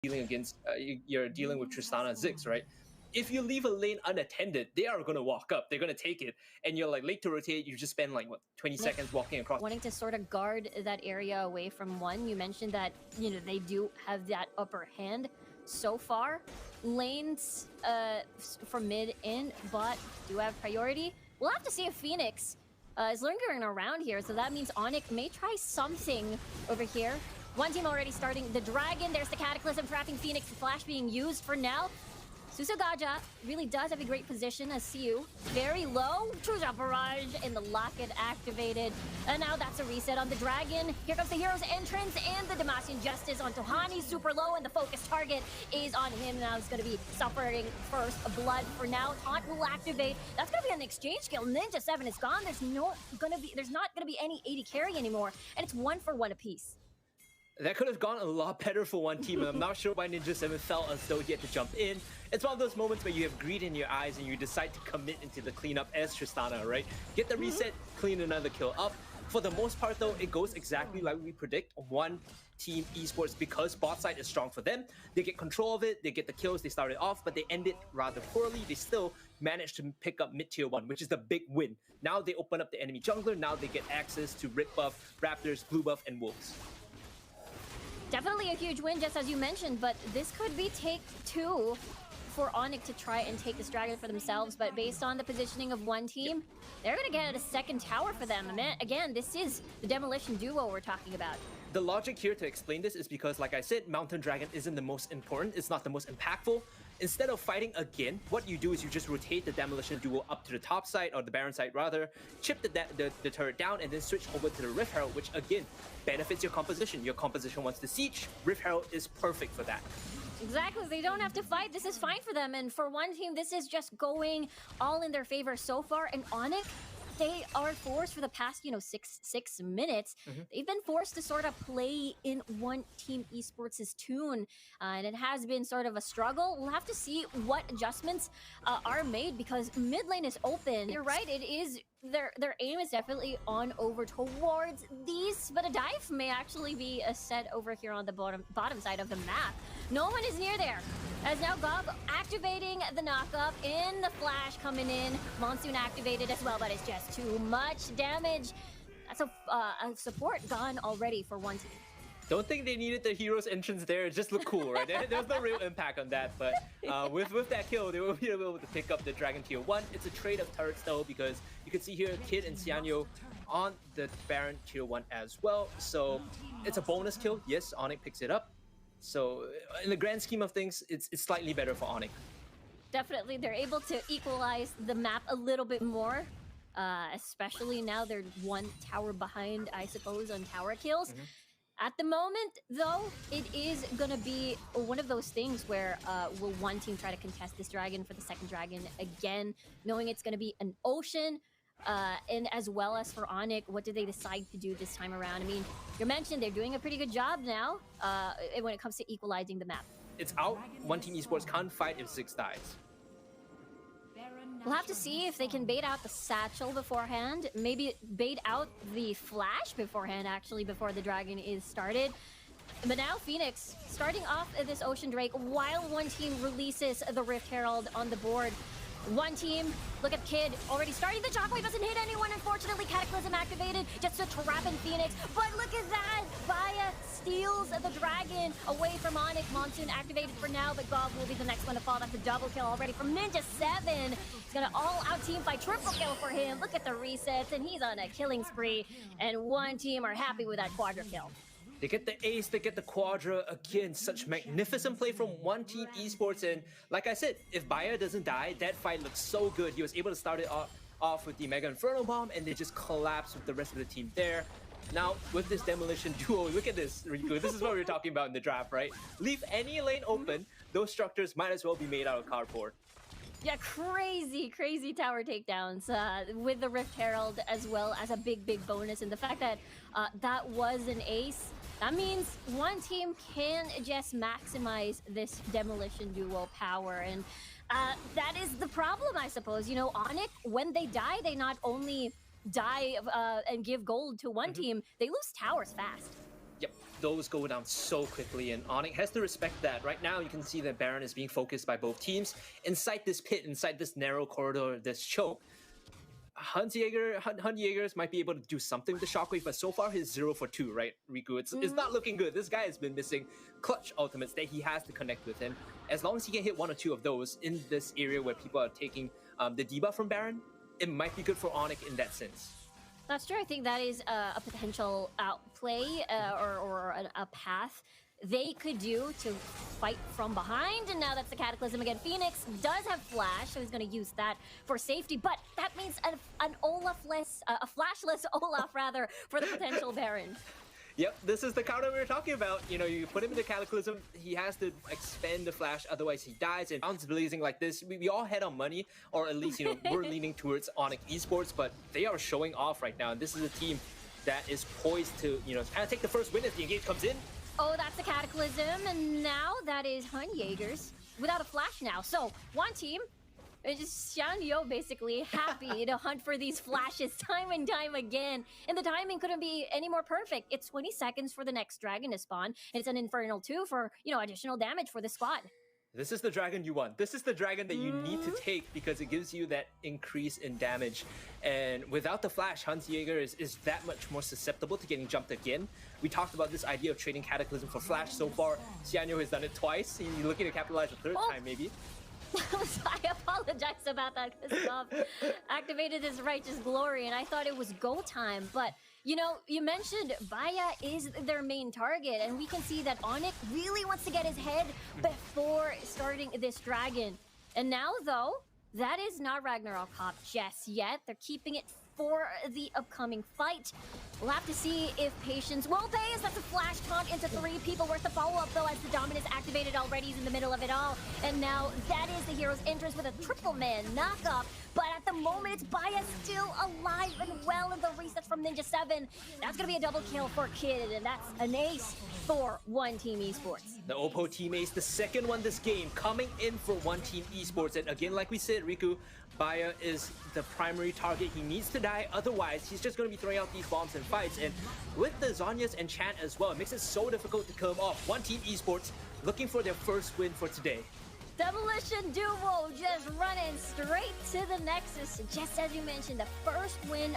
dealing against, you're dealing with Tristana Ziggs, right? If you leave a lane unattended, they are going to walk up. They're going to take it. And you're like late to rotate. You just spend like, what, 20 seconds walking across. Wanting to sort of guard that area away from one. You mentioned that, you know, they do have that upper hand so far. Lanes from mid in, bot do have priority. We'll have to see if Phoenix is lingering around here. So that means ONIC may try something over here. One team already starting the Dragon. There's the Cataclysm trapping Phoenix. The Flash being used for now. Susugajah really does have a great position as CU. Very low. Chuja Barrage and the Locket activated. And now that's a reset on the Dragon. Here comes the hero's entrance and the Demacian Justice on Tohani. Super low and the focus target is on him. Now it's going to be suffering first blood for now. Taunt will activate. That's going to be an exchange kill. Ninja 7 is gone. There's not going to be any 80 carry anymore. And it's 1-for-1 apiece. That could have gone a lot better for one team, and I'm not sure why Ninja 7 felt as though he had to jump in. It's one of those moments where you have greed in your eyes and you decide to commit into the cleanup as Tristana, right? Get the reset, clean another kill up. For the most part though, it goes exactly like we predict. One team esports, because bot side is strong for them, they get control of it, they get the kills, they started off, but they end it rather poorly. They still managed to pick up mid-tier 1, which is the big win. Now they open up the enemy jungler, now they get access to red buff, raptors, blue buff, and wolves. Definitely a huge win, just as you mentioned, but this could be take 2 for ONIC to try and take this Dragon for themselves, but based on the positioning of one team, they're going to get a second tower for them. Again, this is the Demolition duo we're talking about. The logic here to explain this is because, like I said, Mountain Dragon isn't the most important, it's not the most impactful. Instead of fighting again, what you do is you just rotate the Demolition duo up to the top side, or the Baron side rather, chip the turret down, and then switch over to the Rift Herald, which again, benefits your composition. Your composition wants to siege, Rift Herald is perfect for that. Exactly, they don't have to fight, this is fine for them, and for one team, this is just going all in their favor so far, and ONIC, they are forced for the past, you know, six minutes. They've been forced to sort of play in one team esports' tune, and it has been sort of a struggle. We'll have to see what adjustments are made, because mid lane is open. You're right, it is. Their aim is definitely on over towards these, but a dive may actually be a set over here on the bottom side of the map. No one is near there. As now Gob activating the knockup, in the flash coming in. Monsoon activated as well, but it's just too much damage. That's a support gone already for one team. Don't think they needed the hero's entrance there. It just looked cool, right? There's no real impact on that, but with that kill, they will be able to pick up the Dragon tier 1. It's a trade of turrets though, because you can see here Kid and Xianyo on the Baron tier 1 as well. So it's a bonus kill. Yes, ONIC picks it up. So in the grand scheme of things, it's slightly better for ONIC. Definitely, they're able to equalize the map a little bit more. Especially now they're one tower behind, I suppose, on tower kills. At the moment, though, it is going to be one of those things where will one team try to contest this Dragon for the second Dragon again, knowing it's going to be an ocean, and as well as for ONIC, what do they decide to do this time around? I mean, you mentioned they're doing a pretty good job now when it comes to equalizing the map. It's out. One team esports can't fight if Ziggs dies. We'll have to see if they can bait out the satchel beforehand. Maybe bait out the flash beforehand, actually, before the Dragon is started. But now Phoenix starting off this Ocean Drake while one team releases the Rift Herald on the board. One team, look at Kid, already starting the shockwave, doesn't hit anyone, unfortunately. Cataclysm activated, just a trap in Phoenix. But look at that, Baiya steals the Dragon away from ONIC. Monsoon activated for now, but Gob will be the next one to fall. That's a double kill already from Ninja 7. He's gonna all-out team fight, triple kill for him. Look at the resets, and he's on a killing spree. And one team are happy with that quadra kill. They get the ace, they get the quadra. Again, such magnificent play from one team esports. And like I said, if Baiya doesn't die, that fight looks so good. He was able to start it off with the Mega Inferno Bomb, and they just collapse with the rest of the team there. Now, with this Demolition duo, look at this, Riku. This is what we were talking about in the draft, right? Leave any lane open, those structures might as well be made out of cardboard. Yeah, crazy tower takedowns with the Rift Herald, as well as a big bonus. And the fact that that was an ace, that means one team can just maximize this Demolition duo power. And that is the problem, I suppose. You know, ONIC, when they die, they not only die and give gold to one team, they lose towers fast. Yep. those go down so quickly, and ONIC has to respect that. Right now, you can see that Baron is being focused by both teams inside this pit, inside this narrow corridor, this choke. Hundjaegers might be able to do something with the shockwave, but so far he's 0 for 2, right, Riku? It's not looking good. This guy has been missing clutch ultimates that he has to connect with him. As long as he can hit 1 or 2 of those in this area where people are taking the debuff from Baron, it might be good for ONIC in that sense. That's true. I think that is a potential outplay or a path they could do to fight from behind. And now that's the Cataclysm again. Phoenix does have Flash, so he's going to use that for safety. But that means an Olaf-less, a flashless Olaf, rather, for the potential Baron. Yep, this is the counter we were talking about. You know, you put him in the Cataclysm, he has to expend the Flash, otherwise he dies. And rounds blazing like this, we all head on money, or at least, you know, we're leaning towards ONIC Esports, but they are showing off right now. And this is a team that is poised to, you know, kind of take the first win as the engage comes in. Oh, that's the Cataclysm, and now that is Hundjaegers without a Flash now. So, one team, it's just Xianyo basically happy to hunt for these flashes time and time again. And the timing couldn't be any more perfect. It's 20 seconds for the next dragon to spawn, and it's an Infernal 2 for, you know, additional damage for the squad. This is the dragon you want. This is the dragon that you need to take because it gives you that increase in damage. And without the Flash, Hundjaegers is that much more susceptible to getting jumped again. We talked about this idea of trading Cataclysm for Flash. So far, Xianyo has done it twice. He's looking to capitalize a third time, maybe. I apologize about that, because Bob activated his righteous glory, and I thought it was go time. But, you know, you mentioned Baiya is their main target, and we can see that ONIC really wants to get his head before starting this dragon. And now, though, that is not Ragnarok Hop just yet. They're keeping it for the upcoming fight. We'll have to see if patience will pay, as that's a flash taunt into 3 people worth the follow-up, though, as the dominance activated already. He's in the middle of it all. And now that is the hero's entrance with a triple man knockup. But at the moment, it's Baiya still alive and well in the reset from Ninja 7. That's going to be a double kill for Kid, and that's an ace for One Team Esports. The Oppo team ace, the second one this game, coming in for One Team Esports. And again, like we said, Riku, Baiya is the primary target. He needs to die, otherwise he's just going to be throwing out these bombs in fights. And with the Zhonya's enchant as well, it makes it so difficult to kill him off. One Team Esports looking for their first win for today. Demolition Duo just running straight to the Nexus, just as you mentioned, the first win